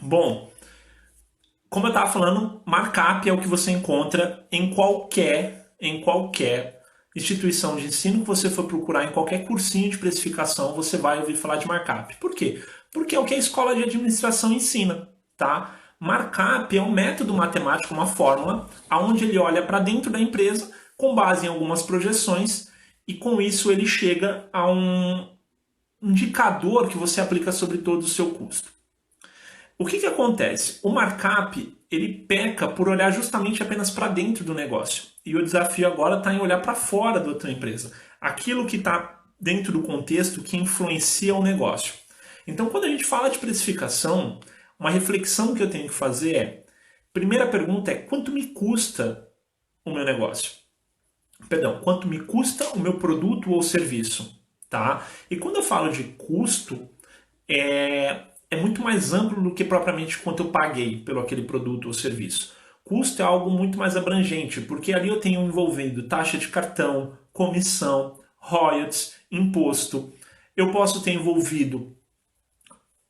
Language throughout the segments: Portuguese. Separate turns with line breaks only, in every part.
Bom, como eu estava falando, markup é o que você encontra em qualquer instituição de ensino que você for procurar, em qualquer cursinho de precificação, você vai ouvir falar de markup. Por quê? Porque é o que a escola de administração ensina, tá? Markup é um método matemático, uma fórmula, onde ele olha para dentro da empresa com base em algumas projeções e com isso ele chega a um indicador que você aplica sobre todo o seu custo. O que acontece? O markup ele peca por olhar justamente apenas para dentro do negócio. E o desafio agora está em olhar para fora da tua empresa. Aquilo que está dentro do contexto que influencia o negócio. Então, quando a gente fala de precificação, uma reflexão que eu tenho que fazer é: primeira pergunta é quanto me custa o meu negócio? Perdão, quanto me custa o meu produto ou serviço? Tá? E quando eu falo de custo, é muito mais amplo do que propriamente quanto eu paguei pelo aquele produto ou serviço. Custo é algo muito mais abrangente, porque ali eu tenho envolvido taxa de cartão, comissão, royalties, imposto. Eu posso ter envolvido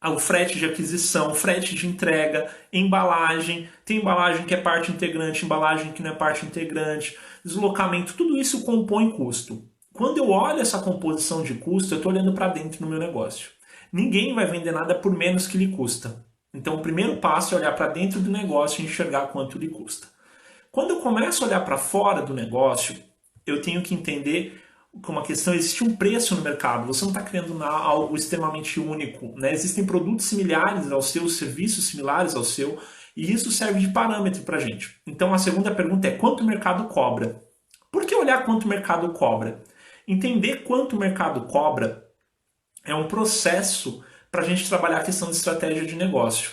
o frete de aquisição, frete de entrega, embalagem, tem embalagem que é parte integrante, embalagem que não é parte integrante, deslocamento, tudo isso compõe custo. Quando eu olho essa composição de custo, eu estou olhando para dentro do meu negócio. Ninguém vai vender nada por menos que lhe custa. Então o primeiro passo é olhar para dentro do negócio e enxergar quanto lhe custa. Quando eu começo a olhar para fora do negócio, eu tenho que entender que uma questão, existe um preço no mercado, você não está criando algo extremamente único, né? Existem produtos similares ao seu, serviços similares ao seu, e isso serve de parâmetro para a gente. Então a segunda pergunta é quanto o mercado cobra? Por que olhar quanto o mercado cobra? Entender quanto o mercado cobra é um processo para a gente trabalhar a questão de estratégia de negócio.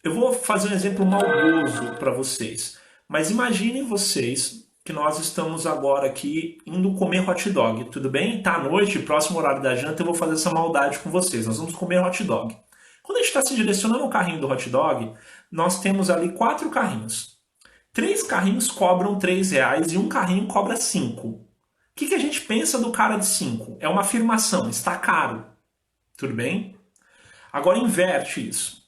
Eu vou fazer um exemplo maldoso para vocês, mas imaginem vocês que nós estamos agora aqui indo comer hot dog, tudo bem? Tá à noite, próximo horário da janta, eu vou fazer essa maldade com vocês, nós vamos comer hot dog. Quando a gente está se direcionando ao carrinho do hot dog, nós temos ali 4 carrinhos. 3 carrinhos cobram R$3 e um carrinho cobra 5. O que a gente pensa do cara de 5? É uma afirmação, está caro. Tudo bem? Agora inverte isso.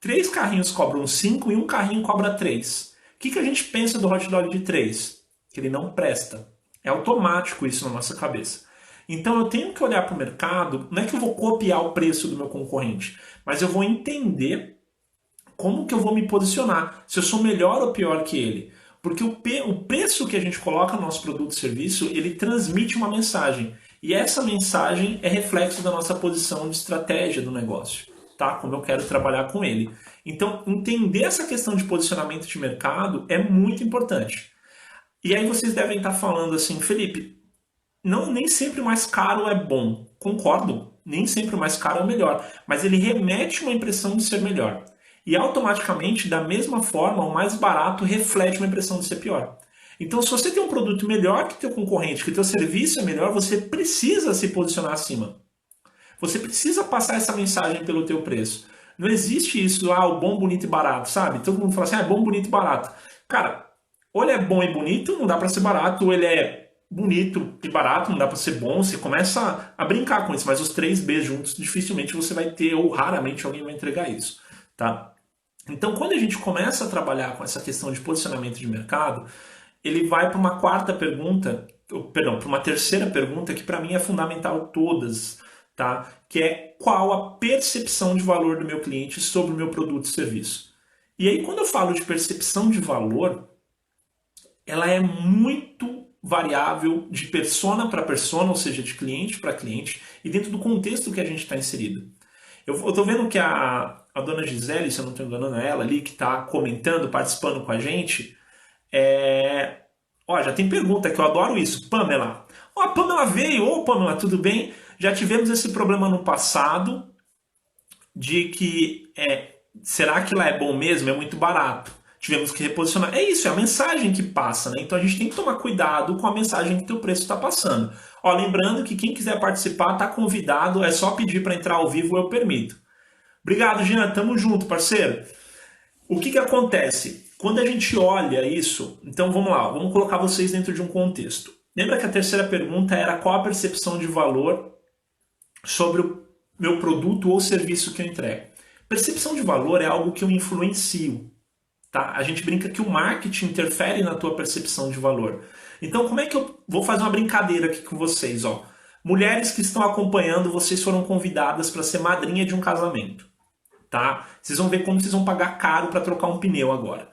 3 carrinhos cobram 5 e um carrinho cobra 3. O que a gente pensa do hot dog de 3? Que ele não presta. É automático isso na nossa cabeça. Então eu tenho que olhar para o mercado, não é que eu vou copiar o preço do meu concorrente, mas eu vou entender como que eu vou me posicionar, se eu sou melhor ou pior que ele. Porque o preço que a gente coloca no nosso produto ou serviço, ele transmite uma mensagem. E essa mensagem é reflexo da nossa posição de estratégia do negócio, tá? Como eu quero trabalhar com ele. Então, entender essa questão de posicionamento de mercado é muito importante. E aí vocês devem estar falando assim, Felipe, nem sempre o mais caro é bom. Concordo, nem sempre o mais caro é o melhor. Mas ele remete uma impressão de ser melhor. E automaticamente, da mesma forma, o mais barato reflete uma impressão de ser pior. Então, se você tem um produto melhor que o teu concorrente, que o teu serviço é melhor, você precisa se posicionar acima. Você precisa passar essa mensagem pelo teu preço. Não existe isso, o bom, bonito e barato, sabe? Todo mundo fala assim, é bom, bonito e barato. Cara, ou ele é bom e bonito, não dá para ser barato, ou ele é bonito e barato, não dá para ser bom. Você começa a brincar com isso, mas os 3 Bs juntos, dificilmente você vai ter, ou raramente alguém vai entregar isso, tá? Então, quando a gente começa a trabalhar com essa questão de posicionamento de mercado, ele vai para uma quarta pergunta, perdão, para uma terceira pergunta que para mim é fundamental todas, tá? Que é qual a percepção de valor do meu cliente sobre o meu produto e serviço. E aí, quando eu falo de percepção de valor, ela é muito variável de persona para persona, ou seja, de cliente para cliente, e dentro do contexto que a gente está inserido. Eu estou vendo que a dona Gisele, se eu não estou enganando ela ali, que está comentando, participando com a gente, já tem pergunta que eu adoro isso. Pamela. A Pamela veio. Ô, Pamela, tudo bem? Já tivemos esse problema no passado de que será que lá é bom mesmo? É muito barato. Tivemos que reposicionar. É isso, é a mensagem que passa, né? Então a gente tem que tomar cuidado com a mensagem que o teu preço está passando. Lembrando que quem quiser participar está convidado, é só pedir para entrar ao vivo, eu permito. Obrigado, Jean, tamo junto, parceiro. O que acontece? Quando a gente olha isso, então vamos lá, vamos colocar vocês dentro de um contexto. Lembra que a terceira pergunta era qual a percepção de valor sobre o meu produto ou serviço que eu entrego. Percepção de valor é algo que eu influencio. Tá? A gente brinca que o marketing interfere na tua percepção de valor. Então, como é que eu vou fazer uma brincadeira aqui com vocês? Ó? Mulheres que estão acompanhando, vocês foram convidadas para ser madrinha de um casamento. Tá? Vocês vão ver como vocês vão pagar caro para trocar um pneu agora.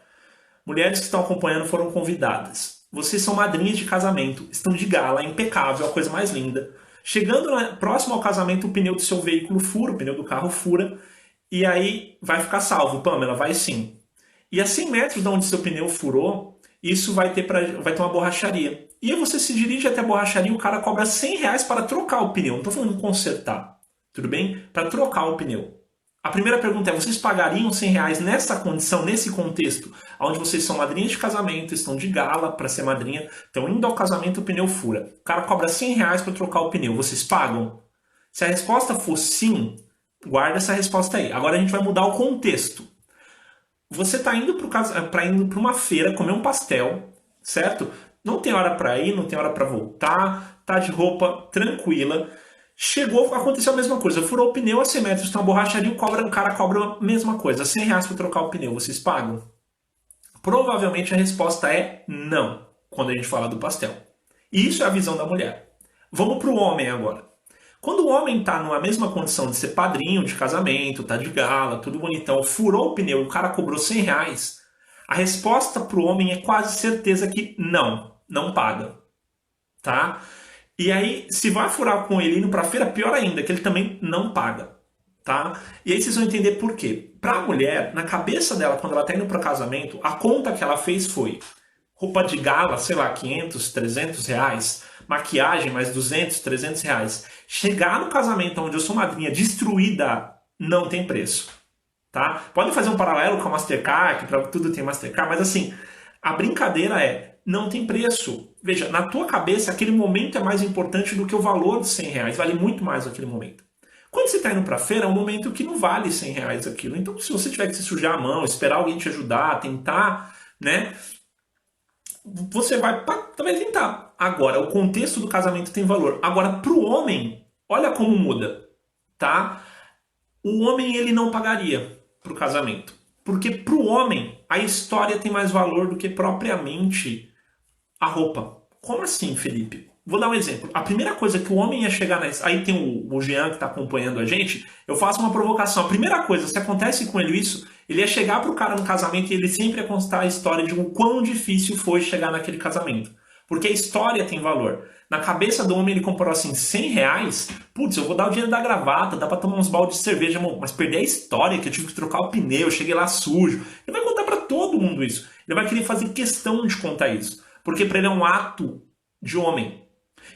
Mulheres que estão acompanhando foram convidadas. Vocês são madrinhas de casamento, estão de gala, impecável, a coisa mais linda. Chegando próximo ao casamento, o pneu do seu veículo fura, o pneu do carro fura, e aí vai ficar salvo, Pamela, vai sim. E a 100 metros de onde seu pneu furou, isso vai ter uma borracharia. E aí você se dirige até a borracharia e o cara cobra R$100 para trocar o pneu. Não estou falando consertar, tudo bem? Para trocar o pneu. A primeira pergunta é, vocês pagariam R$100 nessa condição, nesse contexto, onde vocês são madrinhas de casamento, estão de gala para ser madrinha, estão indo ao casamento, o pneu fura. O cara cobra R$100 para trocar o pneu, vocês pagam? Se a resposta for sim, guarda essa resposta aí. Agora a gente vai mudar o contexto. Você está indo para uma feira comer um pastel, certo? Não tem hora para ir, não tem hora para voltar, tá de roupa tranquila. Chegou, aconteceu a mesma coisa. Furou o pneu a 100 metros, tem uma borracharia, o cara cobra a mesma coisa. R$100 para trocar o pneu, vocês pagam? Provavelmente a resposta é não, quando a gente fala do pastel. E isso é a visão da mulher. Vamos para o homem agora. Quando o homem está numa mesma condição de ser padrinho de casamento, tá de gala, tudo bonitão, furou o pneu, o cara cobrou R$100, a resposta para o homem é quase certeza que não paga. Tá? E aí, se vai furar com ele indo para a feira, pior ainda, que ele também não paga. Tá? E aí vocês vão entender por quê. Para a mulher, na cabeça dela, quando ela está indo para o casamento, a conta que ela fez foi roupa de gala, sei lá, R$500, R$300, maquiagem mais R$200, R$300. Chegar no casamento onde eu sou madrinha destruída não tem preço. Tá? Podem fazer um paralelo com a Mastercard, que para tudo tem Mastercard, mas assim, a brincadeira é, não tem preço. Veja, na tua cabeça, aquele momento é mais importante do que o valor de R$100. Vale muito mais aquele momento. Quando você está indo para a feira, é um momento que não vale R$100 aquilo. Então, se você tiver que se sujar a mão, esperar alguém te ajudar, tentar, né? Você vai tentar. Agora, o contexto do casamento tem valor. Agora, para o homem, olha como muda, tá? O homem, ele não pagaria para o casamento. Porque para o homem, a história tem mais valor do que propriamente a roupa. Como assim, Felipe? Vou dar um exemplo. A primeira coisa que o homem ia chegar aí tem o Jean que está acompanhando a gente, eu faço uma provocação. A primeira coisa, se acontece com ele isso, ele ia chegar pro cara no casamento e ele sempre ia contar a história de o quão difícil foi chegar naquele casamento. Porque a história tem valor. Na cabeça do homem ele comprou assim R$100, putz, eu vou dar o dinheiro da gravata, dá pra tomar uns baldes de cerveja, mas perder a história, que eu tive que trocar o pneu, eu cheguei lá sujo. Ele vai contar pra todo mundo isso. Ele vai querer fazer questão de contar isso. Porque pra ele é um ato de homem.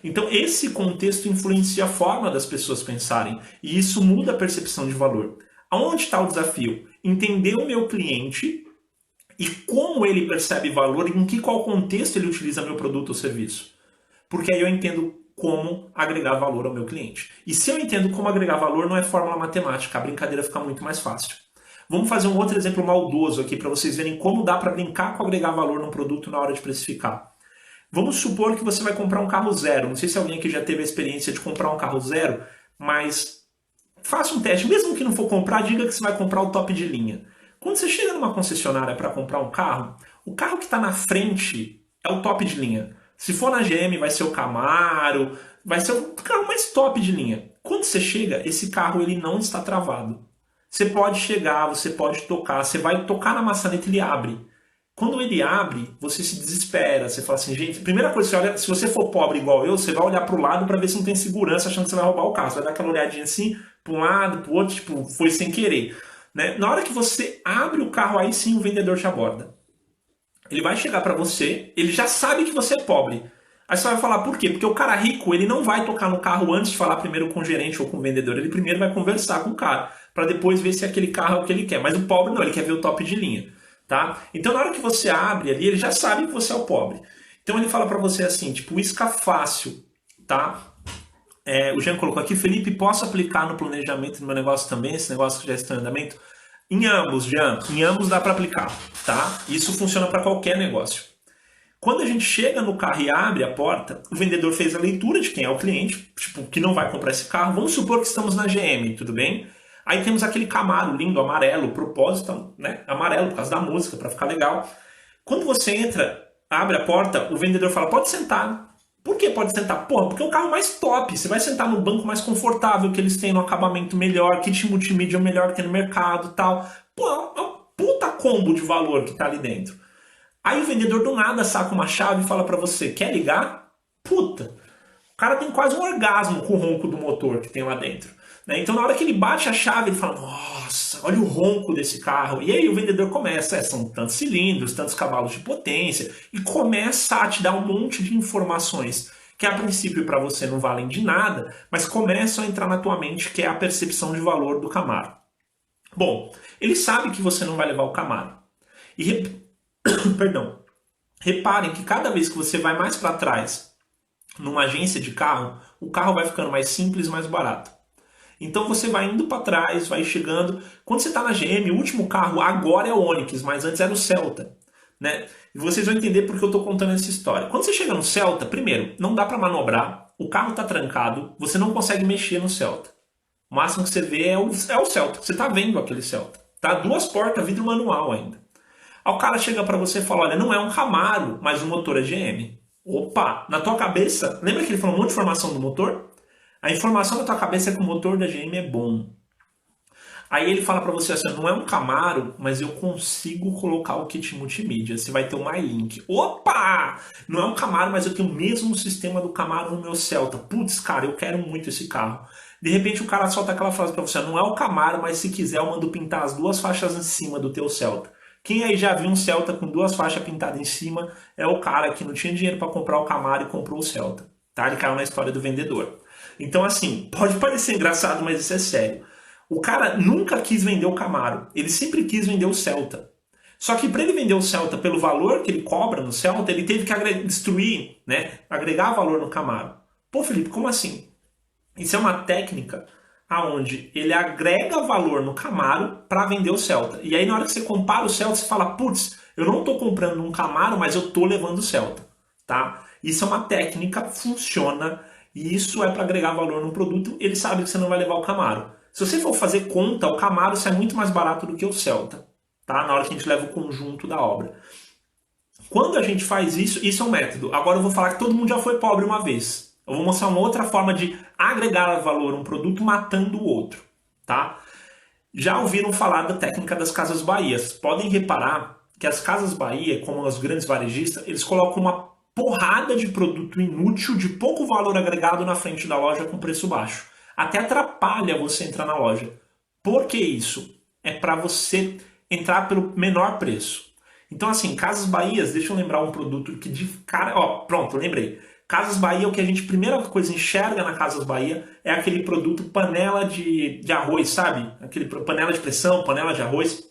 Então esse contexto influencia a forma das pessoas pensarem. E isso muda a percepção de valor. Aonde está o desafio? Entender o meu cliente e como ele percebe valor e em qual contexto ele utiliza meu produto ou serviço. Porque aí eu entendo como agregar valor ao meu cliente. E se eu entendo como agregar valor, não é fórmula matemática, a brincadeira fica muito mais fácil. Vamos fazer um outro exemplo maldoso aqui para vocês verem como dá para brincar com agregar valor num produto na hora de precificar. Vamos supor que você vai comprar um carro zero. Não sei se alguém aqui já teve a experiência de comprar um carro zero, mas faça um teste. Mesmo que não for comprar, diga que você vai comprar o top de linha. Quando você chega numa concessionária para comprar um carro, o carro que está na frente é o top de linha. Se for na GM, vai ser o Camaro, vai ser o carro mais top de linha. Quando você chega, esse carro ele não está travado. Você pode chegar, você pode tocar, você vai tocar na maçaneta e ele abre. Quando ele abre, você se desespera, você fala assim, gente, primeira coisa, você olha, se você for pobre igual eu, você vai olhar para o lado para ver se não tem segurança, achando que você vai roubar o carro. Você vai dar aquela olhadinha assim, para um lado, para o outro, tipo, foi sem querer. Né? Na hora que você abre o carro, aí sim o vendedor te aborda. Ele vai chegar para você, ele já sabe que você é pobre. Aí você vai falar, por quê? Porque o cara rico, ele não vai tocar no carro antes de falar primeiro com o gerente ou com o vendedor. Ele primeiro vai conversar com o cara, para depois ver se aquele carro é o que ele quer. Mas o pobre não, ele quer ver o top de linha. Tá? Então na hora que você abre ali, ele já sabe que você é o pobre. Então ele fala para você assim, tipo, isca fácil, tá? O Jean colocou aqui, Felipe, posso aplicar no planejamento do meu negócio também, esse negócio que já está em andamento? Em ambos, Jean, em ambos dá para aplicar, tá? Isso funciona para qualquer negócio. Quando a gente chega no carro e abre a porta, o vendedor fez a leitura de quem é o cliente, tipo, que não vai comprar esse carro. Vamos supor que estamos na GM, tudo bem? Aí temos aquele Camaro lindo, amarelo, propósito, né? Amarelo por causa da música, para ficar legal. Quando você entra, abre a porta, o vendedor fala, pode sentar. Por que pode sentar? Porra, porque é o carro mais top. Você vai sentar no banco mais confortável, que eles têm no acabamento melhor, kit multimídia é o melhor que tem no mercado e tal. Pô, é um puta combo de valor que tá ali dentro. Aí o vendedor do nada saca uma chave e fala pra você, quer ligar? Puta, o cara tem quase um orgasmo com o ronco do motor que tem lá dentro. Né? Então na hora que ele bate a chave, ele fala, nossa, olha o ronco desse carro. E aí o vendedor começa, são tantos cilindros, tantos cavalos de potência, e começa a te dar um monte de informações que a princípio para você não valem de nada, mas começam a entrar na tua mente, que é a percepção de valor do Camaro. Bom, ele sabe que você não vai levar o Camaro. E perdão. Reparem que cada vez que você vai mais para trás numa agência de carro, o carro vai ficando mais simples e mais barato. Então você vai indo para trás, vai chegando. Quando você está na GM, o último carro agora é o Onix, mas antes era o Celta. Né? E vocês vão entender porque eu estou contando essa história. Quando você chega no Celta, primeiro, não dá para manobrar, o carro está trancado, você não consegue mexer no Celta. O máximo que você vê é o Celta. Você está vendo aquele Celta. Tá duas portas, vidro manual ainda. Aí o cara chega para você e fala, olha, não é um Camaro, mas o motor é GM. Opa, na tua cabeça, lembra que ele falou um monte de informação do motor? A informação na tua cabeça é que o motor da GM é bom. Aí ele fala para você assim, não é um Camaro, mas eu consigo colocar o kit multimídia. Você vai ter o MyLink. Opa! Não é um Camaro, mas eu tenho o mesmo sistema do Camaro no meu Celta. Putz, cara, eu quero muito esse carro. De repente o cara solta aquela frase para você, não é o Camaro, mas se quiser eu mando pintar as duas faixas em cima do teu Celta. Quem aí já viu um Celta com duas faixas pintadas em cima é o cara que não tinha dinheiro para comprar o Camaro e comprou o Celta. Tá? Ele caiu na história do vendedor. Então assim, pode parecer engraçado, mas isso é sério. O cara nunca quis vender o Camaro, ele sempre quis vender o Celta. Só que para ele vender o Celta pelo valor que ele cobra no Celta, ele teve que destruir, né, agregar valor no Camaro. Pô, Felipe, como assim? Isso é uma técnica aonde ele agrega valor no Camaro para vender o Celta. E aí na hora que você compara o Celta, você fala, putz, eu não estou comprando um Camaro, mas eu estou levando o Celta. Tá? Isso é uma técnica, funciona, e isso é para agregar valor no produto, ele sabe que você não vai levar o Camaro. Se você for fazer conta, o Camaro sai muito mais barato do que o Celta, tá? Na hora que a gente leva o conjunto da obra. Quando a gente faz isso, isso é um método. Agora eu vou falar que todo mundo já foi pobre uma vez. Eu vou mostrar uma outra forma de agregar valor a um produto matando o outro, tá? Já ouviram falar da técnica das Casas Bahia? Podem reparar que as Casas Bahia, como os grandes varejistas, eles colocam uma porrada de produto inútil de pouco valor agregado na frente da loja com preço baixo. Até atrapalha você entrar na loja. Por que isso? É para você entrar pelo menor preço. Então assim, Casas Bahia, deixa eu lembrar um produto que de cara... Ó, pronto, lembrei. Casas Bahia, o que a gente, primeira coisa, enxerga na Casas Bahia é aquele produto panela de arroz, sabe? Aquele panela de pressão, panela de arroz,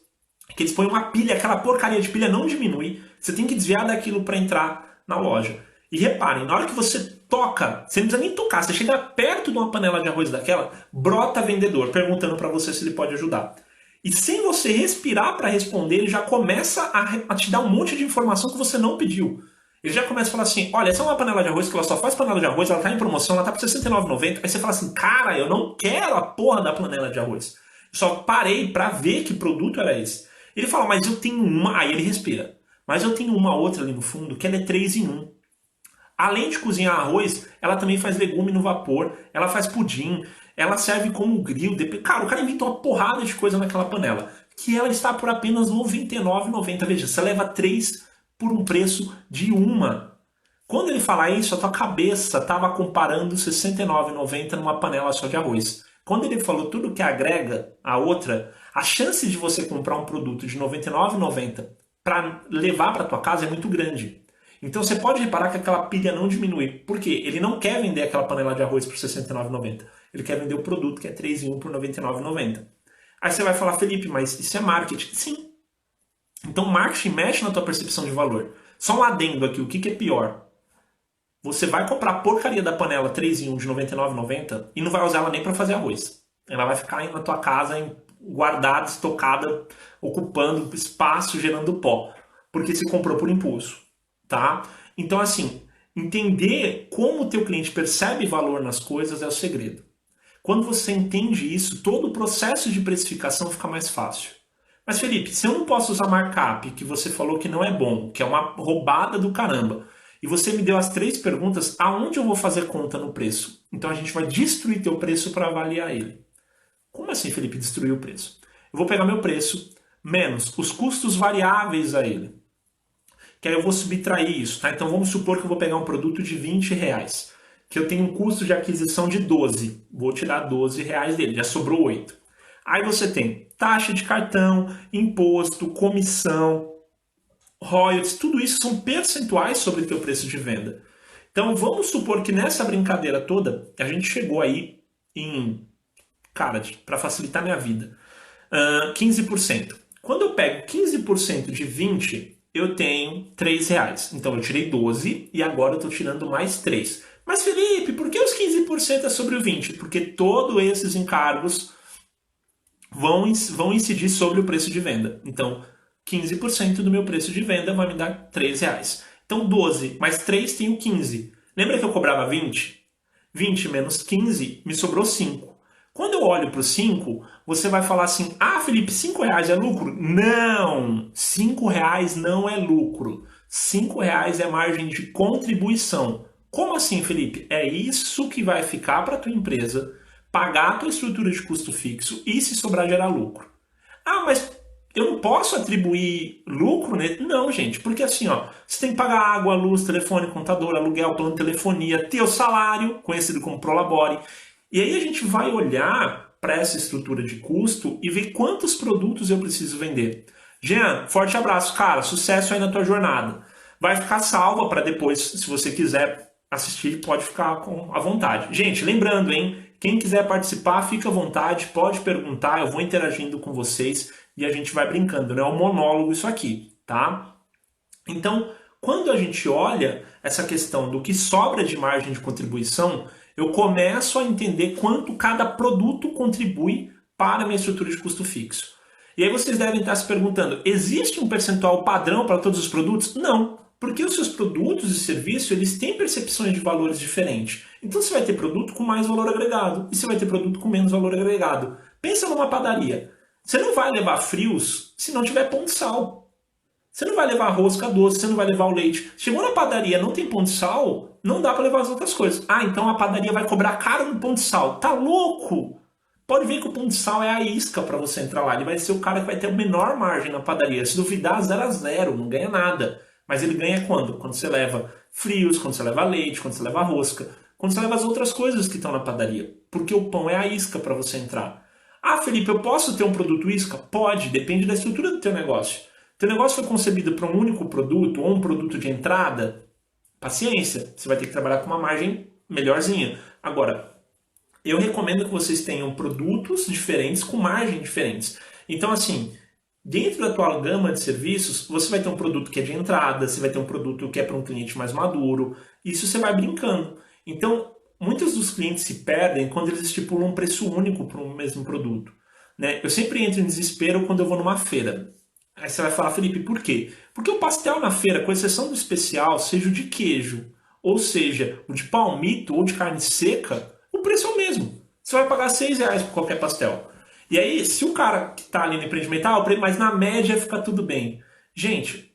que eles põem uma pilha, aquela porcaria de pilha não diminui, você tem que desviar daquilo para entrar na loja. E reparem, na hora que você toca, você não precisa nem tocar, você chega perto de uma panela de arroz daquela, brota vendedor perguntando para você se ele pode ajudar. E sem você respirar para responder, ele já começa a te dar um monte de informação que você não pediu. Ele já começa a falar assim, olha, essa é uma panela de arroz que ela só faz panela de arroz, ela tá em promoção, ela tá por R$ 69,90. Aí você fala assim, cara, eu não quero a porra da panela de arroz. Só parei pra ver que produto era esse. Ele fala, mas eu tenho uma... Aí ele respira. Mas eu tenho uma outra ali no fundo que ela é 3 em 1. Além de cozinhar arroz, ela também faz legume no vapor, ela faz pudim, ela serve como grill. Cara, o cara inventou uma porrada de coisa naquela panela. Que ela está por apenas R$ 99,90. Veja, você leva 3 por um preço de uma. Quando ele falar isso, a tua cabeça estava comparando R$ 69,90 numa panela só de arroz. Quando ele falou tudo que agrega a outra, a chance de você comprar um produto de R$ 99,90 para levar para tua casa é muito grande. Então você pode reparar que aquela pilha não diminui. Por quê? Ele não quer vender aquela panela de arroz por R$ 69,90. Ele quer vender o produto que é 3 em 1 por R$ 99,90. Aí você vai falar, Felipe, mas isso é marketing. Sim. Então marketing mexe na tua percepção de valor. Só um adendo aqui, o que é pior? Você vai comprar a porcaria da panela 3 em 1 de R$ 99,90 e não vai usar ela nem para fazer arroz. Ela vai ficar aí na tua casa guardada, estocada, ocupando espaço, gerando pó. Porque você comprou por impulso. tá? Então, assim, entender como o teu cliente percebe valor nas coisas é o segredo. Quando você entende isso, todo o processo de precificação fica mais fácil. Mas Felipe, se eu não posso usar markup, que você falou que não é bom, que é uma roubada do caramba, e você me deu as 3 perguntas, aonde eu vou fazer conta no preço? Então a gente vai destruir teu preço para avaliar ele. Como assim, Felipe, destruir o preço? Eu vou pegar meu preço menos os custos variáveis a ele. Que aí eu vou subtrair isso, tá? Então vamos supor que eu vou pegar um produto de R$ 20, que eu tenho um custo de aquisição de 12. Vou tirar R$ 12 dele, já sobrou 8. Aí você tem taxa de cartão, imposto, comissão, royalties, tudo isso são percentuais sobre o teu preço de venda. Então vamos supor que nessa brincadeira toda, a gente chegou aí em, cara, para facilitar minha vida, 15%. Quando eu pego 15% de 20, eu tenho R$ 3. Então eu tirei 12 e agora eu estou tirando mais 3. Mas Felipe, por que os 15% é sobre o 20? Porque todos esses encargos vão incidir sobre o preço de venda. Então, 15% do meu preço de venda vai me dar R$ 3. Então, 12 mais 3 tem o 15. Lembra que eu cobrava 20? 20 menos 15 me sobrou 5. Quando eu olho para o 5, você vai falar assim: ah, Felipe, R$ 5 é lucro? Não! R$ 5 não é lucro. R$ 5 é margem de contribuição. Como assim, Felipe? É isso que vai ficar para a tua empresa pagar a tua estrutura de custo fixo e, se sobrar, gerar lucro. Ah, mas eu não posso atribuir lucro nele? Não, gente, porque assim, ó, você tem que pagar água, luz, telefone, contador, aluguel, plano de telefonia, teu salário, conhecido como Prolabore. E aí a gente vai olhar para essa estrutura de custo e ver quantos produtos eu preciso vender. Jean, forte abraço, cara, sucesso aí na tua jornada. Vai ficar salva para depois, se você quiser assistir, pode ficar à vontade. Gente, lembrando, hein? Quem quiser participar, fica à vontade, pode perguntar, eu vou interagindo com vocês e a gente vai brincando, não é um monólogo isso aqui, tá? Então, quando a gente olha essa questão do que sobra de margem de contribuição, eu começo a entender quanto cada produto contribui para a minha estrutura de custo fixo. E aí vocês devem estar se perguntando, existe um percentual padrão para todos os produtos? Não. Porque os seus produtos e serviços, eles têm percepções de valores diferentes. Então você vai ter produto com mais valor agregado e você vai ter produto com menos valor agregado. Pensa numa padaria. Você não vai levar frios se não tiver pão de sal. Você não vai levar rosca doce, você não vai levar o leite. Chegou na padaria, não tem pão de sal, não dá para levar as outras coisas. Ah, então a padaria vai cobrar caro no pão de sal. Tá louco? Pode ver que o pão de sal é a isca para você entrar lá. Ele vai ser o cara que vai ter a menor margem na padaria. Se duvidar, 0 a 0, não ganha nada. Mas ele ganha quando? Quando você leva frios, quando você leva leite, quando você leva rosca, quando você leva as outras coisas que estão na padaria. Porque o pão é a isca para você entrar. Ah, Felipe, eu posso ter um produto isca? Pode, depende da estrutura do teu negócio. Teu negócio foi concebido para um único produto ou um produto de entrada? Paciência, você vai ter que trabalhar com uma margem melhorzinha. Agora, eu recomendo que vocês tenham produtos diferentes com margens diferentes. Então, assim, dentro da tua gama de serviços, você vai ter um produto que é de entrada, você vai ter um produto que é para um cliente mais maduro. Isso você vai brincando. Então, muitos dos clientes se perdem quando eles estipulam um preço único para um mesmo produto, né? Eu sempre entro em desespero quando eu vou numa feira. Aí você vai falar, Felipe, por quê? Porque o pastel na feira, com exceção do especial, seja o de queijo, ou seja, o de palmito ou de carne seca, o preço é o mesmo. Você vai pagar R$ 6 por qualquer pastel. E aí, se o cara que está ali no empreendimento, mas na média fica tudo bem. Gente,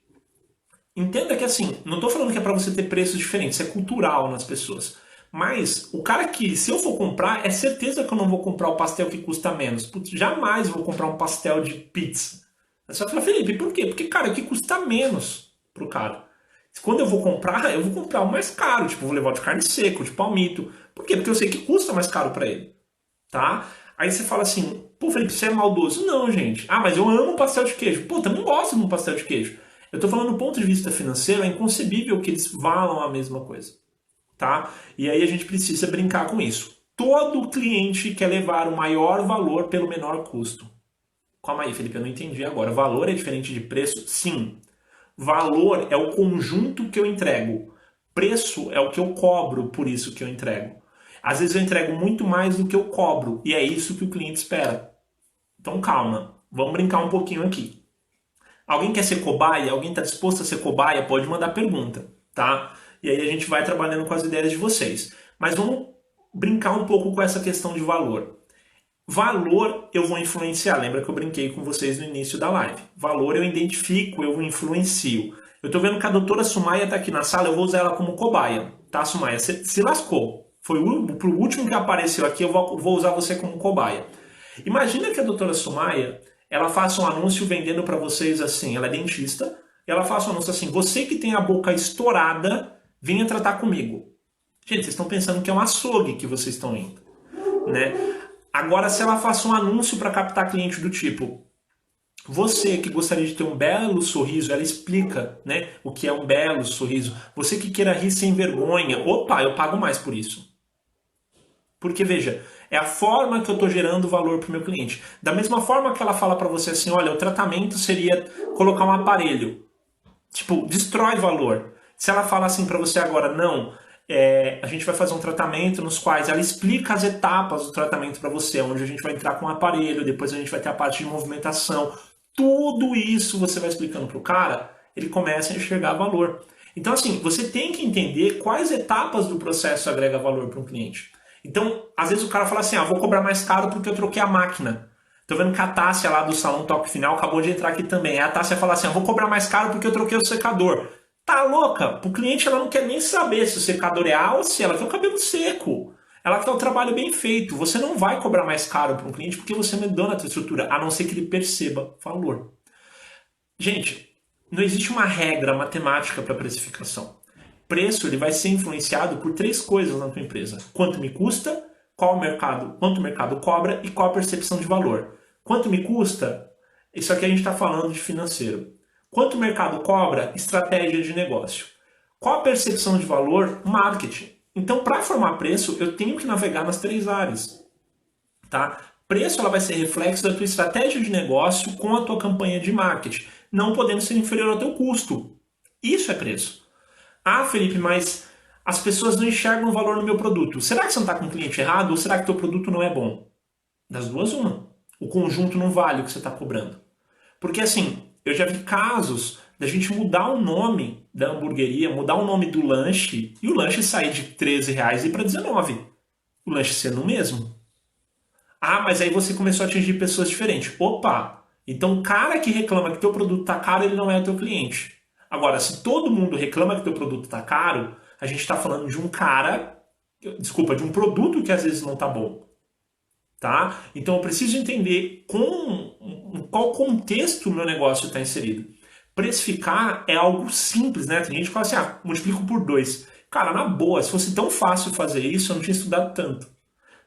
entenda que assim, não estou falando que é para você ter preços diferentes, isso é cultural nas pessoas. Mas o cara que, se eu for comprar, é certeza que eu não vou comprar o pastel que custa menos. Putz, jamais vou comprar um pastel de pizza. Aí você vai falar, Felipe, por quê? Porque, cara, aqui custa menos pro cara. Quando eu vou comprar, eu vou comprar o mais caro. Tipo, vou levar o de carne seca, o de palmito. Por quê? Porque eu sei que custa mais caro para ele. Tá? Aí você fala assim, pô, Felipe, você é maldoso. Não, gente. Ah, mas eu amo pastel de queijo. Pô, também gosto de um pastel de queijo. Eu tô falando do ponto de vista financeiro, é inconcebível que eles valam a mesma coisa. Tá? E aí a gente precisa brincar com isso. Todo cliente quer levar o maior valor pelo menor custo. Calma aí, Felipe, eu não entendi agora. Valor é diferente de preço? Sim. Valor é o conjunto que eu entrego. Preço é o que eu cobro por isso que eu entrego. Às vezes eu entrego muito mais do que eu cobro, e é isso que o cliente espera. Então calma, vamos brincar um pouquinho aqui. Alguém quer ser cobaia? Alguém está disposto a ser cobaia? Pode mandar pergunta, tá? E aí a gente vai trabalhando com as ideias de vocês. Mas vamos brincar um pouco com essa questão de valor. Valor eu vou influenciar. Lembra que eu brinquei com vocês no início da live. Valor eu identifico, eu influencio. Eu tô vendo que a doutora Sumaia tá aqui na sala, eu vou usar ela como cobaia. Tá, Sumaia? Você se lascou. Foi pro último que apareceu aqui, eu vou usar você como cobaia. Imagina que a doutora Sumaia, ela faça um anúncio vendendo para vocês assim, ela é dentista, e ela faça um anúncio assim, você que tem a boca estourada, venha tratar comigo. Gente, vocês estão pensando que é um açougue que vocês estão indo, né? Agora, se ela faça um anúncio para captar cliente do tipo, você que gostaria de ter um belo sorriso, ela explica, né, o que é um belo sorriso. Você que queira rir sem vergonha, opa, eu pago mais por isso. Porque, veja, é a forma que eu estou gerando valor para o meu cliente. Da mesma forma que ela fala para você assim, olha, o tratamento seria colocar um aparelho. Tipo, destrói valor. Se ela fala assim para você agora, não, a gente vai fazer um tratamento nos quais ela explica as etapas do tratamento para você, onde a gente vai entrar com um aparelho, depois a gente vai ter a parte de movimentação. Tudo isso você vai explicando para o cara, ele começa a enxergar valor. Então, assim, você tem que entender quais etapas do processo agrega valor para um cliente. Então, às vezes o cara fala assim, vou cobrar mais caro porque eu troquei a máquina. Tô vendo que a Tássia lá do Salão Toque Final acabou de entrar aqui também. Aí a Tássia fala assim, vou cobrar mais caro porque eu troquei o secador. Tá louca? Pro cliente ela não quer nem saber se o secador é A ou se ela quer o cabelo seco. Ela quer o trabalho bem feito. Você não vai cobrar mais caro para um cliente porque você não é dono da estrutura, a não ser que ele perceba valor. Gente, não existe uma regra matemática para precificação. Preço ele vai ser influenciado por três coisas na tua empresa. Quanto me custa, quanto o mercado cobra e qual a percepção de valor. Quanto me custa? Isso aqui a gente está falando de financeiro. Quanto o mercado cobra? Estratégia de negócio. Qual a percepção de valor? Marketing. Então, para formar preço, eu tenho que navegar nas três áreas. Tá? Preço ela vai ser reflexo da tua estratégia de negócio com a tua campanha de marketing, não podendo ser inferior ao teu custo. Isso é preço. Felipe, mas as pessoas não enxergam valor no meu produto. Será que você não está com o cliente errado ou será que teu produto não é bom? Das duas, uma. O conjunto não vale o que você está cobrando. Porque assim, eu já vi casos da gente mudar o nome da hamburgueria, mudar o nome do lanche e o lanche sair de R$ 13 e ir para 19. O lanche sendo o mesmo. Mas aí você começou a atingir pessoas diferentes. Opa! Então o cara que reclama que teu produto está caro, ele não é o teu cliente. Agora, se todo mundo reclama que teu produto está caro, a gente está falando de um de um produto que às vezes não está bom. Tá? Então eu preciso entender em qual contexto o meu negócio está inserido. Precificar é algo simples, né? Tem gente que fala assim, multiplico por 2. Cara, na boa, se fosse tão fácil fazer isso, eu não tinha estudado tanto.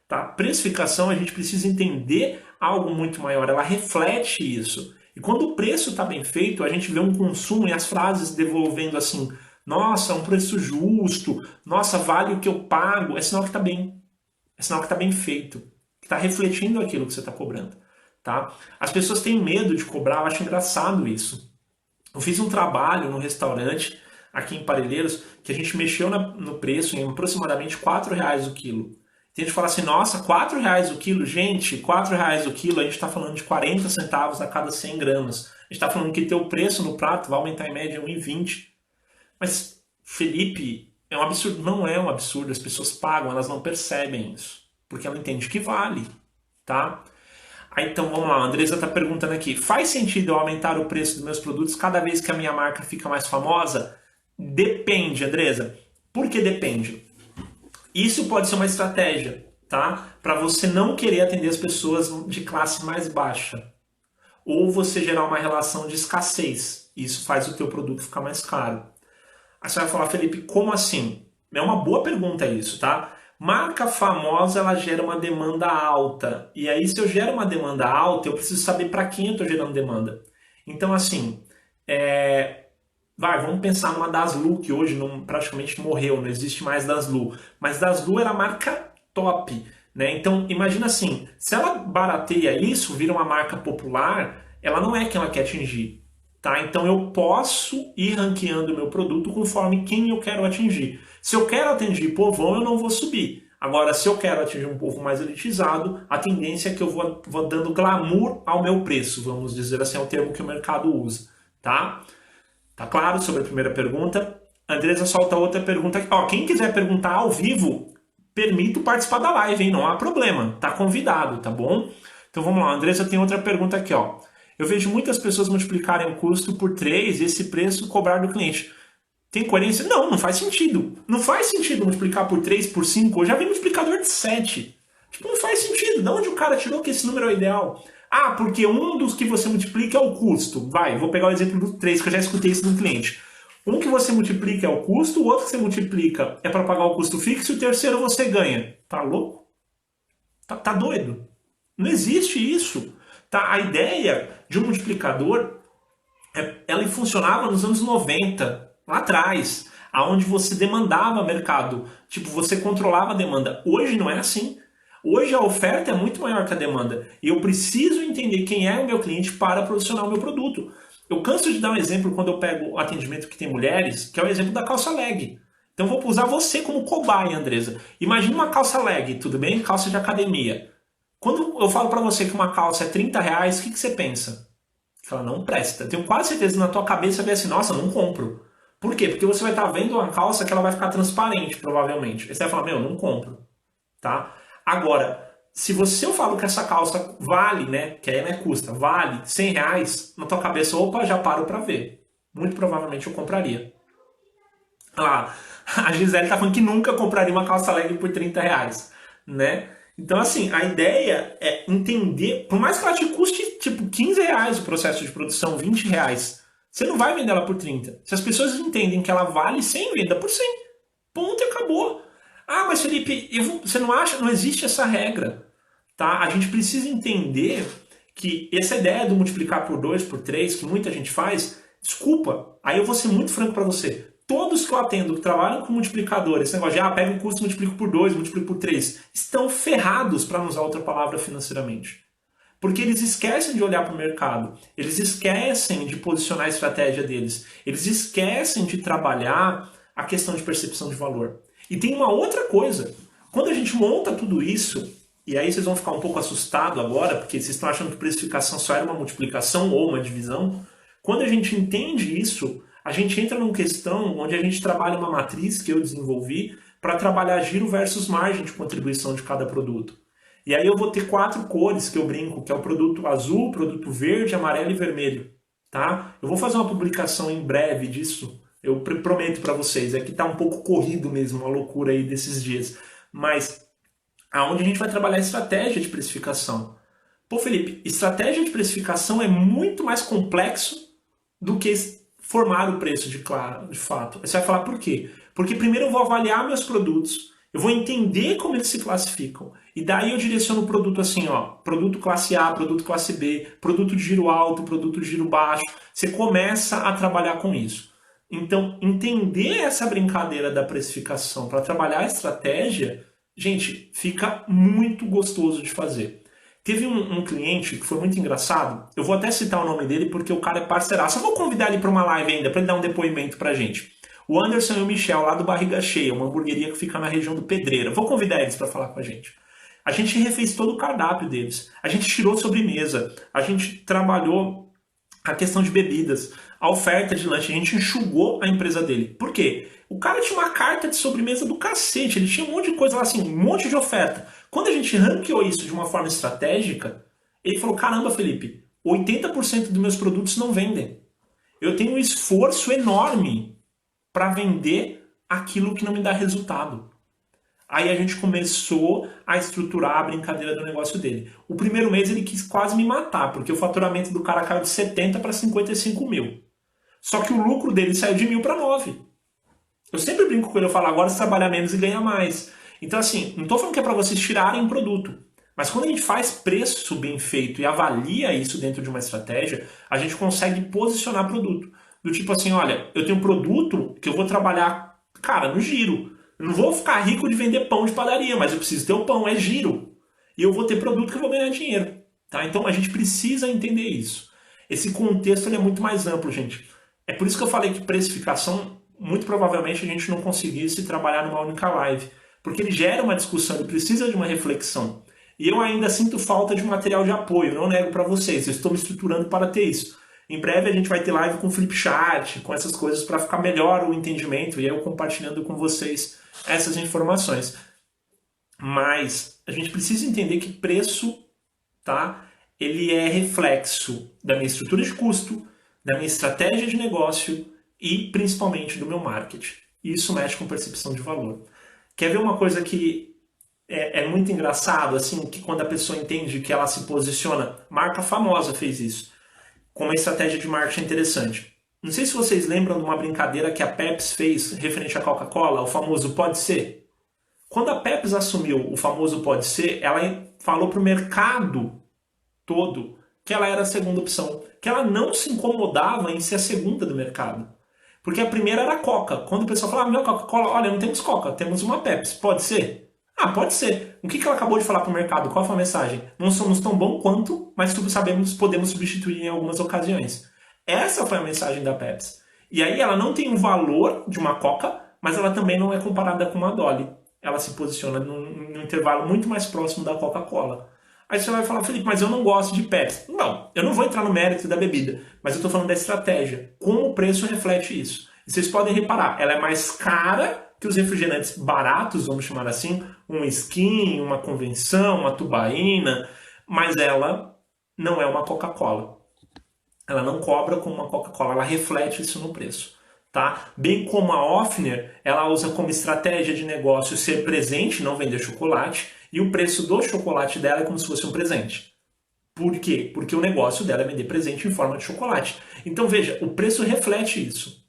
Tá? Precificação, a gente precisa entender algo muito maior, ela reflete isso. E quando o preço está bem feito, a gente vê um consumo e as frases devolvendo assim, nossa, um preço justo, nossa, vale o que eu pago, é sinal que está bem. É sinal que está bem feito, que está refletindo aquilo que você está cobrando. Tá? As pessoas têm medo de cobrar, eu acho engraçado isso. Eu fiz um trabalho no restaurante aqui em Parelheiros que a gente mexeu no preço em aproximadamente R$ 4 o quilo. Tem gente que fala assim, nossa, R$ 4 o quilo? Gente, R$ 4 o quilo, a gente está falando de 40 centavos a cada 100 gramas. A gente está falando que teu preço no prato vai aumentar em média 1,20. Mas, Felipe, é um absurdo. Não é um absurdo, as pessoas pagam, elas não percebem isso. Porque ela entende que vale, tá? Aí, então, vamos lá, a Andresa está perguntando aqui, faz sentido eu aumentar o preço dos meus produtos cada vez que a minha marca fica mais famosa? Depende, Andresa. Por que depende? Isso pode ser uma estratégia, tá? Para você não querer atender as pessoas de classe mais baixa. Ou você gerar uma relação de escassez. Isso faz o teu produto ficar mais caro. Aí você vai falar, Felipe, como assim? É uma boa pergunta isso, tá? Marca famosa, ela gera uma demanda alta. E aí, se eu gero uma demanda alta, eu preciso saber para quem eu estou gerando demanda. Então, assim, vamos pensar numa Daslu, que hoje praticamente morreu, não existe mais Daslu. Mas Daslu era a marca top, né? Então, imagina assim, se ela barateia isso, vira uma marca popular, ela não é quem ela quer atingir, tá? Então, eu posso ir ranqueando o meu produto conforme quem eu quero atingir. Se eu quero atingir povão, eu não vou subir. Agora, se eu quero atingir um povo mais elitizado, a tendência é que eu vou dando glamour ao meu preço, vamos dizer assim, é o termo que o mercado usa. tá? Tá claro sobre a primeira pergunta? A Andresa solta outra pergunta aqui. Ó, quem quiser perguntar ao vivo, permito participar da live, hein? Não há problema. Tá convidado, tá bom? Então vamos lá, a Andresa tem outra pergunta aqui, ó. Eu vejo muitas pessoas multiplicarem o custo por 3 e esse preço cobrar do cliente. Tem coerência? Não, não faz sentido. Não faz sentido multiplicar por 3, por 5. Eu já vi multiplicador de 7. Tipo, não faz sentido. De onde o cara tirou que esse número é o ideal? Ah, porque um dos que você multiplica é o custo. Vai, vou pegar o exemplo do 3, que eu já escutei isso no cliente. Um que você multiplica é o custo, o outro que você multiplica é para pagar o custo fixo e o terceiro você ganha. Tá louco? Tá doido? Não existe isso. Tá? A ideia de um multiplicador, ela funcionava nos anos 90, lá atrás, aonde você demandava mercado. Tipo, você controlava a demanda. Hoje não é assim. Hoje a oferta é muito maior que a demanda. E eu preciso entender quem é o meu cliente para posicionar o meu produto. Eu canso de dar um exemplo quando eu pego o atendimento que tem mulheres, que é o exemplo da calça leg. Então vou usar você como cobaia, Andresa. Imagina uma calça leg, tudo bem? Calça de academia. Quando eu falo para você que uma calça é R$ 30, o que você pensa? Que ela não presta. Eu tenho quase certeza que na tua cabeça vai assim, nossa, não compro. Por quê? Porque você vai estar vendo uma calça que ela vai ficar transparente, provavelmente. Aí você vai falar, meu, não compro. Tá? Agora, se eu falo que essa calça vale, né, que aí né, custa, vale R$ 100, na tua cabeça, opa, já paro para ver. Muito provavelmente eu compraria. Ah, a Gisele tá falando que nunca compraria uma calça leg por R$ 30, né? Então, assim, a ideia é entender, por mais que ela te custe, tipo, R$ 15 o processo de produção, R$ 20, você não vai vender ela por 30. Se as pessoas entendem que ela vale 100, venda por 100. Ponto e acabou. Ah, mas Felipe, você não acha? Não existe essa regra, tá? A gente precisa entender que essa ideia do multiplicar por 2, por 3, que muita gente faz, desculpa, aí eu vou ser muito franco para você. Todos que eu atendo que trabalham com multiplicador, esse negócio de pega um custo, multiplico por 2, multiplico por 3, estão ferrados, para não usar outra palavra, financeiramente. Porque eles esquecem de olhar para o mercado, eles esquecem de posicionar a estratégia deles, eles esquecem de trabalhar a questão de percepção de valor. E tem uma outra coisa, quando a gente monta tudo isso, e aí vocês vão ficar um pouco assustados agora, porque vocês estão achando que precificação só era uma multiplicação ou uma divisão, quando a gente entende isso, a gente entra numa questão onde a gente trabalha uma matriz que eu desenvolvi para trabalhar giro versus margem de contribuição de cada produto. E aí eu vou ter 4 cores que eu brinco, que é o produto azul, produto verde, amarelo e vermelho. Tá? Eu vou fazer uma publicação em breve disso, eu prometo para vocês. É que tá um pouco corrido mesmo, a loucura aí desses dias. Mas aonde a gente vai trabalhar estratégia de precificação. Pô, Felipe, estratégia de precificação é muito mais complexo do que formar o preço de fato. Você vai falar por quê? Porque primeiro eu vou avaliar meus produtos, eu vou entender como eles se classificam. E daí eu direciono o produto assim, ó, produto classe A, produto classe B, produto de giro alto, produto de giro baixo. Você começa a trabalhar com isso. Então, entender essa brincadeira da precificação para trabalhar a estratégia, gente, fica muito gostoso de fazer. Teve um cliente que foi muito engraçado, eu vou até citar o nome dele porque o cara é parceiraço. Eu vou convidar ele para uma live ainda, para ele dar um depoimento pra gente. O Anderson e o Michel, lá do Barriga Cheia, uma hamburgueria que fica na região do Pedreira. Vou convidar eles para falar com a gente. A gente refez todo o cardápio deles. A gente tirou sobremesa. A gente trabalhou a questão de bebidas, a oferta de lanche. A gente enxugou a empresa dele. Por quê? O cara tinha uma carta de sobremesa do cacete. Ele tinha um monte de coisa lá, assim, um monte de oferta. Quando a gente ranqueou isso de uma forma estratégica, ele falou, caramba, Felipe, 80% dos meus produtos não vendem. Eu tenho um esforço enorme para vender aquilo que não me dá resultado. Aí a gente começou a estruturar a brincadeira do negócio dele. O primeiro mês ele quis quase me matar, porque o faturamento do cara caiu de 70 para 55 mil. Só que o lucro dele saiu de 1.000 para 9. Eu sempre brinco com ele, eu falo, agora você trabalha menos e ganha mais. Então assim, não estou falando que é para vocês tirarem produto. Mas quando a gente faz preço bem feito e avalia isso dentro de uma estratégia, a gente consegue posicionar produto. Do tipo assim, olha, eu tenho um produto que eu vou trabalhar, cara, no giro. Eu não vou ficar rico de vender pão de padaria, mas eu preciso ter o pão, é giro. E eu vou ter produto que eu vou ganhar dinheiro. Tá? Então a gente precisa entender isso. Esse contexto ele é muito mais amplo, gente. É por isso que eu falei que precificação, muito provavelmente a gente não conseguisse trabalhar numa única live. Porque ele gera uma discussão, ele precisa de uma reflexão. E eu ainda sinto falta de material de apoio, não nego para vocês. Eu estou me estruturando para ter isso. Em breve a gente vai ter live com Flipchart, com essas coisas para ficar melhor o entendimento e eu compartilhando com vocês essas informações. Mas a gente precisa entender que preço, tá? Ele é reflexo da minha estrutura de custo, da minha estratégia de negócio e principalmente do meu marketing. E isso mexe com percepção de valor. Quer ver uma coisa que é muito engraçado, assim, que quando a pessoa entende que ela se posiciona, marca famosa fez isso, com uma estratégia de marketing interessante. Não sei se vocês lembram de uma brincadeira que a Pepsi fez referente à Coca-Cola, o famoso pode ser. Quando a Pepsi assumiu o famoso pode ser, ela falou para o mercado todo que ela era a segunda opção, que ela não se incomodava em ser a segunda do mercado. Porque a primeira era a Coca. Quando o pessoal falava, meu, Coca-Cola, olha, não temos Coca, temos uma Pepsi, pode ser? Ah, pode ser. O que ela acabou de falar para o mercado? Qual foi a mensagem? Não somos tão bom quanto, mas sabemos, podemos substituir em algumas ocasiões. Essa foi a mensagem da Pepsi. E aí ela não tem o valor de uma Coca, mas ela também não é comparada com uma Dolly. Ela se posiciona num intervalo muito mais próximo da Coca-Cola. Aí você vai falar, Felipe, mas eu não gosto de Pepsi. Não, eu não vou entrar no mérito da bebida, mas eu estou falando da estratégia. Como o preço reflete isso? E vocês podem reparar, ela é mais cara que os refrigerantes baratos, vamos chamar assim, um Skin, uma Convenção, uma Tubaína, mas ela não é uma Coca-Cola. Ela não cobra como uma Coca-Cola, ela reflete isso no preço. Tá? Bem como a Ofner, ela usa como estratégia de negócio ser presente, não vender chocolate, e o preço do chocolate dela é como se fosse um presente. Por quê? Porque o negócio dela é vender presente em forma de chocolate. Então veja, o preço reflete isso.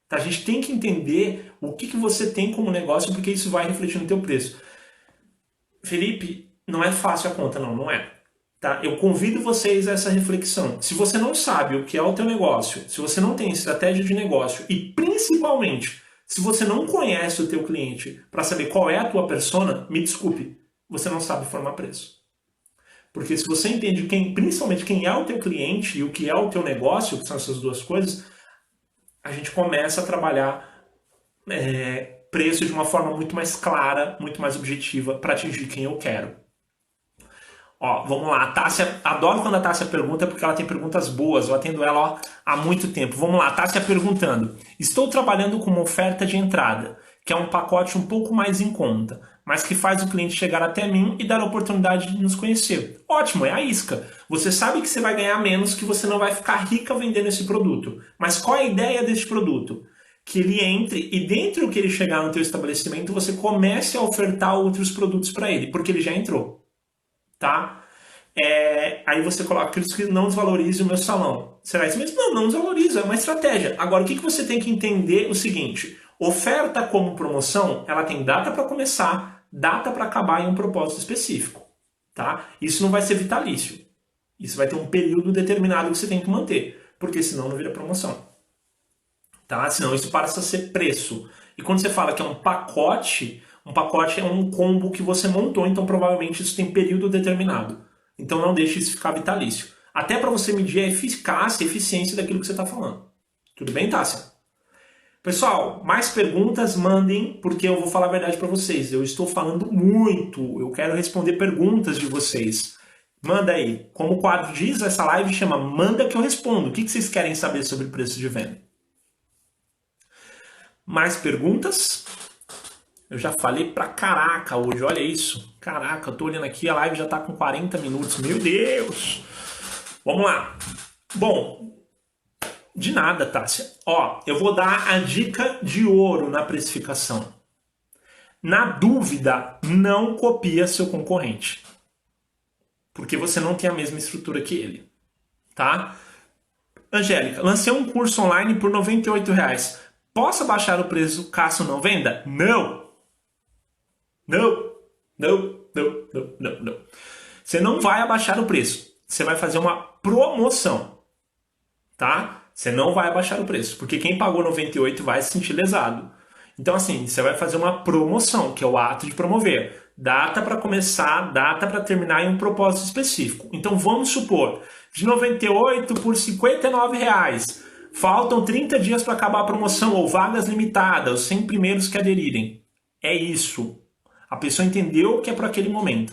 Tá? A gente tem que entender o que você tem como negócio, porque isso vai refletir no teu preço. Felipe, não é fácil a conta, não é. Tá? Eu convido vocês a essa reflexão. Se você não sabe o que é o teu negócio, se você não tem estratégia de negócio e principalmente se você não conhece o teu cliente para saber qual é a tua persona, me desculpe, você não sabe formar preço. Porque se você entende principalmente quem é o teu cliente e o que é o teu negócio, que são essas duas coisas, a gente começa a trabalhar preço de uma forma muito mais clara, muito mais objetiva para atingir quem eu quero. Ó, vamos lá, a Tássia, adoro quando a Tássia pergunta porque ela tem perguntas boas, eu atendo ela há muito tempo. Vamos lá, a Tássia perguntando: estou trabalhando com uma oferta de entrada, que é um pacote um pouco mais em conta, mas que faz o cliente chegar até mim e dar a oportunidade de nos conhecer. Ótimo, é a isca. Você sabe que você vai ganhar menos, que você não vai ficar rica vendendo esse produto. Mas qual é a ideia desse produto? Que ele entre e dentro que ele chegar no teu estabelecimento, você comece a ofertar outros produtos para ele, porque ele já entrou. Tá? Aí você coloca aqueles que não desvalorizam o meu salão. Será isso mesmo? Não desvaloriza, é uma estratégia. Agora, o que você tem que entender é o seguinte: oferta como promoção, ela tem data para começar, data para acabar em um propósito específico. Tá? Isso não vai ser vitalício. Isso vai ter um período determinado que você tem que manter, porque senão não vira promoção. Tá? Senão isso passa a ser preço. E quando você fala que é um pacote é um combo que você montou, então provavelmente isso tem período determinado. Então não deixe isso ficar vitalício. Até para você medir a eficácia, a eficiência daquilo que você está falando. Tudo bem, Tássia? Pessoal, mais perguntas, mandem, porque eu vou falar a verdade para vocês. Eu estou falando muito, eu quero responder perguntas de vocês. Manda aí. Como o quadro diz, essa live chama Manda que eu respondo. O que vocês querem saber sobre preço de venda? Mais perguntas? Eu já falei pra caraca hoje, olha isso. Caraca, eu tô olhando aqui, a live já tá com 40 minutos. Meu Deus! Vamos lá. Bom, de nada, Tássia. Ó, eu vou dar a dica de ouro na precificação. Na dúvida, não copia seu concorrente. Porque você não tem a mesma estrutura que ele. Tá? Angélica, lancei um curso online por R$ 98. Posso abaixar o preço caso não venda? Não! Não. Você não vai abaixar o preço. Você vai fazer uma promoção. Tá? Você não vai abaixar o preço. Porque quem pagou 98 vai se sentir lesado. Então, assim, você vai fazer uma promoção, que é o ato de promover. Data para começar, data para terminar em um propósito específico. Então, vamos supor, de 98 por R$ 59. Faltam 30 dias para acabar a promoção, ou vagas limitadas, os 100 primeiros que aderirem. É isso. A pessoa entendeu que é para aquele momento.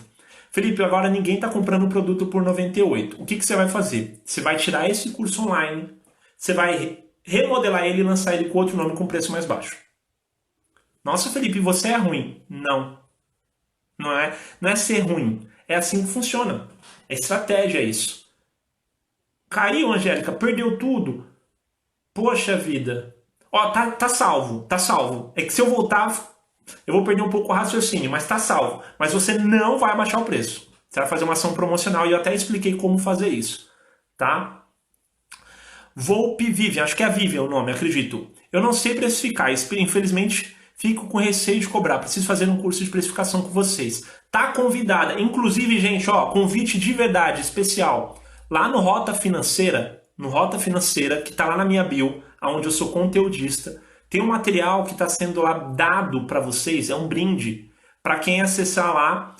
Felipe, agora ninguém está comprando o produto por 98. O que você vai fazer? Você vai tirar esse curso online, você vai remodelar ele e lançar ele com outro nome com preço mais baixo. Nossa, Felipe, você é ruim. Não. Não é ser ruim. É assim que funciona. É estratégia isso. Caiu, Angélica, perdeu tudo. Poxa vida. Ó, tá salvo, tá salvo. É que se eu voltar, eu vou perder um pouco o raciocínio, mas tá salvo. Mas você não vai abaixar o preço. Você vai fazer uma ação promocional e eu até expliquei como fazer isso, tá? Volpe Vivian, acho que é a Vivian o nome, acredito. Eu não sei precificar, infelizmente fico com receio de cobrar. Preciso fazer um curso de precificação com vocês. Tá convidada, inclusive, gente, ó, convite de verdade, especial. Lá no Rota Financeira, que tá lá na minha bio, onde eu sou conteudista, tem um material que está sendo lá dado para vocês, é um brinde. Para quem acessar lá,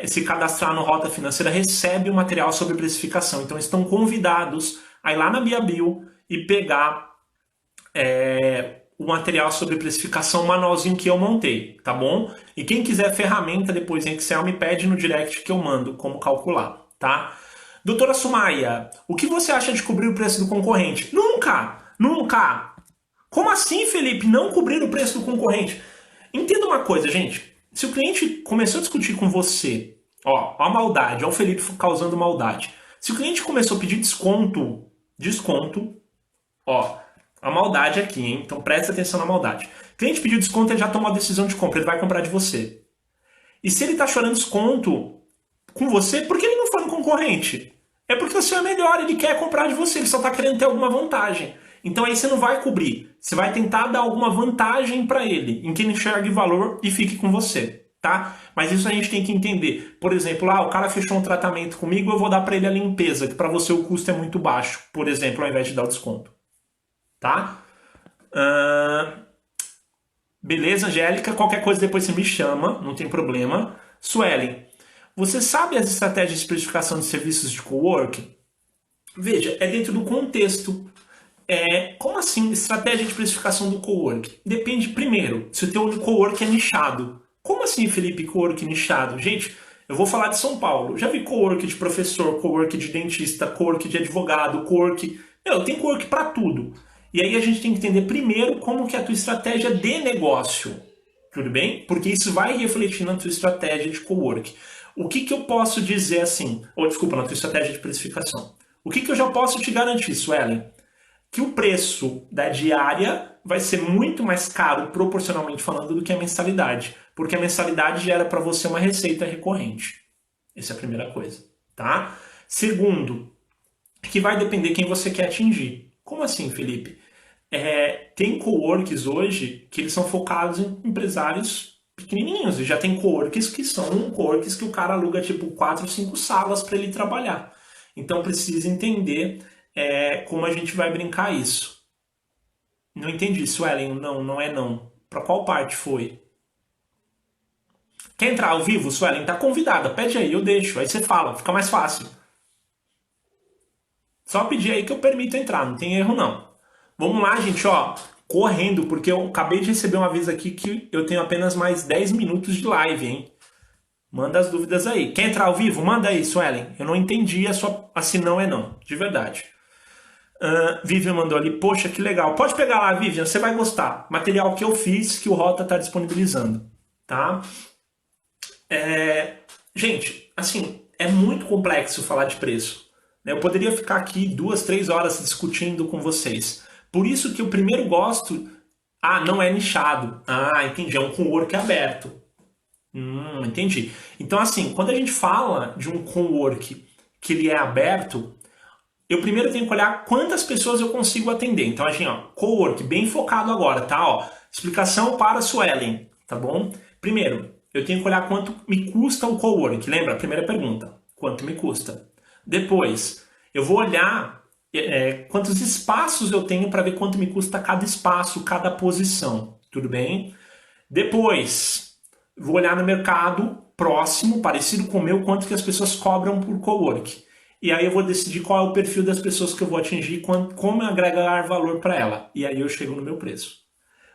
se cadastrar no Rota Financeira, recebe o material sobre precificação. Então estão convidados a ir lá na minha bio e pegar o material sobre precificação, o manualzinho que eu montei, tá bom? E quem quiser ferramenta depois em Excel, me pede no direct que eu mando como calcular, tá? Doutora Sumaia, o que você acha de cobrir o preço do concorrente? Nunca! Nunca! Como assim, Felipe? Não cobrir o preço do concorrente? Entenda uma coisa, gente. Se o cliente começou a discutir com você, ó a maldade, ó o Felipe causando maldade. Se o cliente começou a pedir desconto, ó, a maldade aqui, hein? Então presta atenção na maldade. O cliente pediu desconto, ele já tomou a decisão de compra, ele vai comprar de você. E se ele tá chorando desconto com você, por que ele não foi no concorrente? É porque o seu é melhor, ele quer comprar de você, ele só tá querendo ter alguma vantagem. Então aí você não vai cobrir, você vai tentar dar alguma vantagem para ele, em que ele enxergue valor e fique com você, tá? Mas isso a gente tem que entender. Por exemplo, o cara fechou um tratamento comigo, eu vou dar para ele a limpeza, que para você o custo é muito baixo, por exemplo, ao invés de dar o desconto. Tá? Beleza, Angélica? Qualquer coisa depois você me chama, não tem problema. Suelen, você sabe as estratégias de precificação de serviços de coworking? Veja, é dentro do contexto. Como assim estratégia de precificação do coworking? Depende, primeiro, se o teu coworking é nichado. Como assim, Felipe, coworking nichado? Gente, eu vou falar de São Paulo. Já vi coworking de professor, coworking de dentista, coworking de advogado, coworking... tem coworking para tudo. E aí a gente tem que entender primeiro como que é a tua estratégia de negócio. Tudo bem? Porque isso vai refletir na tua estratégia de coworking. O que eu posso dizer assim? Na tua estratégia de precificação. O que eu já posso te garantir, Suelen? Que o preço da diária vai ser muito mais caro, proporcionalmente falando, do que a mensalidade. Porque a mensalidade gera para você uma receita recorrente. Essa é a primeira coisa, tá? Segundo, que vai depender quem você quer atingir. Como assim, Felipe? Tem coworks hoje que eles são focados em empresários pequenininhos. E já tem coworks que são coworks que o cara aluga tipo 4, 5 salas para ele trabalhar. Então precisa entender como a gente vai brincar isso. Não entendi, Suelen. Não é não. Para qual parte foi? Quer entrar ao vivo, Suelen? Tá convidada. Pede aí, eu deixo. Aí você fala, fica mais fácil. Só pedir aí que eu permito entrar, não tem erro não. Vamos lá, gente, ó. Correndo, porque eu acabei de receber um aviso aqui que eu tenho apenas mais 10 minutos de live, hein? Manda as dúvidas aí. Quer entrar ao vivo? Manda aí, Suelen. Eu não entendi a sua... Assim não é não, de verdade. Vivian mandou ali, poxa, que legal. Pode pegar lá, Vivian, você vai gostar. Material que eu fiz, que o Rota tá disponibilizando, tá? Gente, assim, é muito complexo falar de preço. Eu poderia ficar aqui 2, 3 horas discutindo com vocês. Por isso que eu primeiro gosto... não é nichado. Entendi, é um coworking aberto. Entendi. Então, assim, quando a gente fala de um coworking que ele é aberto, eu primeiro tenho que olhar quantas pessoas eu consigo atender. Então, assim, ó, coworking bem focado agora, tá? Ó, explicação para a Suelen, tá bom? Primeiro, eu tenho que olhar quanto me custa o coworking. Lembra? A primeira pergunta. Quanto me custa? Depois, eu vou olhar quantos espaços eu tenho para ver quanto me custa cada espaço, cada posição. Tudo bem? Depois, vou olhar no mercado próximo, parecido com o meu, quanto que as pessoas cobram por coworking. E aí eu vou decidir qual é o perfil das pessoas que eu vou atingir, como agregar valor para ela. E aí eu chego no meu preço.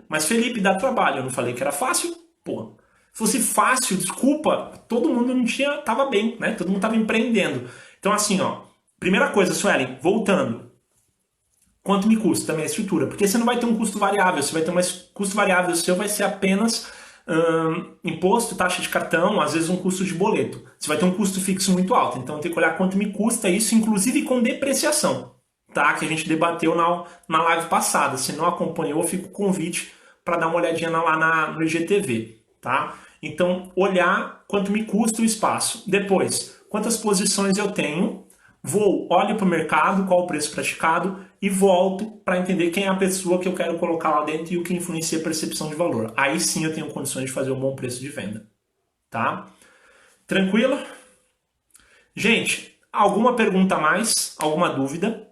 Mas Felipe, dá trabalho. Eu não falei que era fácil? Pô, fosse fácil, desculpa, todo mundo não tinha, tava bem, né? Todo mundo tava empreendendo. Então assim, ó, primeira coisa, Suelen, voltando. Quanto me custa também a estrutura? Porque você não vai ter um custo variável, você vai ter um custo variável seu, vai ser apenas imposto, taxa de cartão, às vezes um custo de boleto. Você vai ter um custo fixo muito alto, então tem que olhar quanto me custa isso, inclusive com depreciação, tá? Que a gente debateu na live passada. Se não acompanhou, fica o convite para dar uma olhadinha lá no IGTV, tá? Então, olhar quanto me custa o espaço. Depois, quantas posições eu tenho, olho para o mercado, qual o preço praticado e volto para entender quem é a pessoa que eu quero colocar lá dentro e o que influencia a percepção de valor. Aí sim eu tenho condições de fazer um bom preço de venda, tá? Tranquilo? Gente, alguma pergunta a mais? Alguma dúvida?